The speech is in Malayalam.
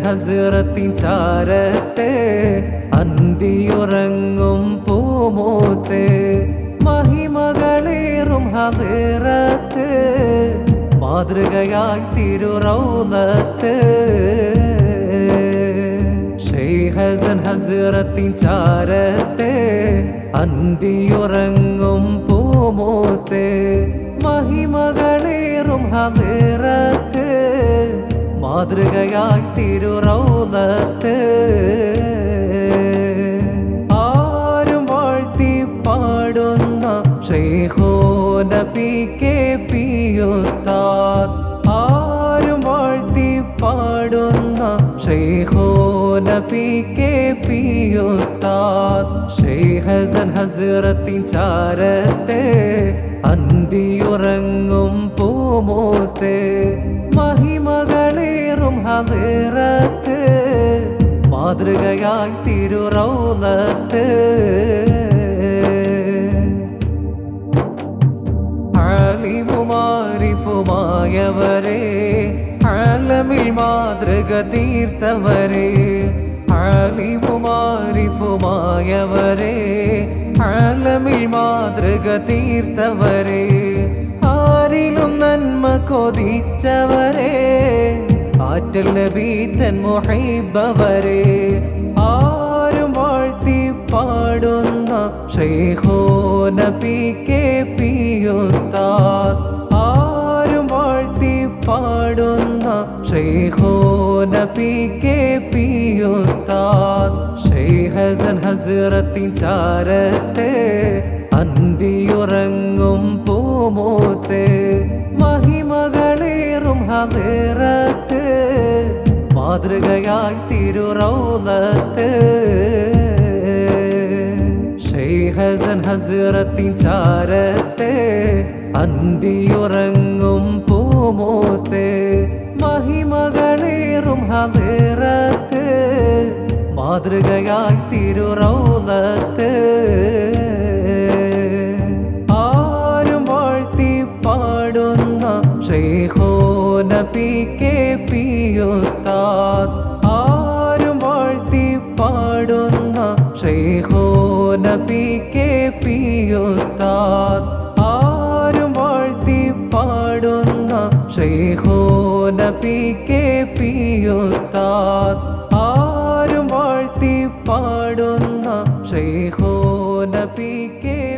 ഹസ്റത്തിൻ ചാരത്ത് അന്തിയുറങ്ങും പൂമൂത്ത് മഹിമകളേറും ഹദിറത്ത് മാതൃകയായി തിരുറൗലത്ത് ശൈഖ് ഹസ്റത്തിൻ ചാരത്ത് അന്തിയുറങ്ങും പൂമൂത്ത് മഹിമകളേറും ഹദിറത്ത് മാതൃകയായി തിരുറൗലത്ത് ആരും വാഴ്ത്തി പാടുന്ന ശൈഖുന PKP ഉസ്താദ് ആരും വാഴ്ത്തി പാടുന്ന ശൈഖുന PKP ഉസ്താദ് ശൈഖ് ഹസ്റത്തിൻ ചാരത്ത് അന്തിയുറങ്ങും പൂമൂത്ത് മഹിമകളേറും ഹദിറത്ത് മാതൃകയായി തിരുറൗലത്ത് ആലിമുമാരിഫുമായവരെ ആലമിൽ മാതൃക തീർത്തവരെ ആലിമുമാരിഫുമായവരെ ആലമിൽ മാതൃക തീർത്തവരെ ആരിലും നന്മ കൊതിച്ചവരെ ആറ്റൽ നബി തൻ മുഹബ്ബവരെ ആരും വാഴ്ത്തി പാടുന്ന ശൈഖുന PKP ഉസ്താദ് ആരും വാഴ്ത്തി പാടുന്ന ശൈഖുന PKP ഉസ്താദ് ശൈഖ് ഹസ്റത്തിൻ ചാരത്ത് അന്തിയുറങ്ങും പൂമൂത്ത് മഹിമകളേറും ഹദിറത്ത് മാതൃകയായി തിരുറൗലത്ത് ശൈഖ് ഹസ്റത്തിൻ ചാരത്ത് അന്തിയുറങ്ങും പൂമൂത്ത് മഹിമകളേറും ഹദിറത്ത് മാതൃകയായി തിരുറൗലത്ത് ആരും വാഴ്ത്തി പാടുന്ന ശൈഖുന PKP ഉസ്താദ് ആരും വാഴ്ത്തി പാടുന്ന ശൈഖുന PKP ഉസ്താദ് ആരും വാഴ്ത്തി പാടുന്ന ശൈഖുന PKP ഉസ്താദ് ആരും വാഴ്ത്തി പാടുന്ന ശൈഖുന PKP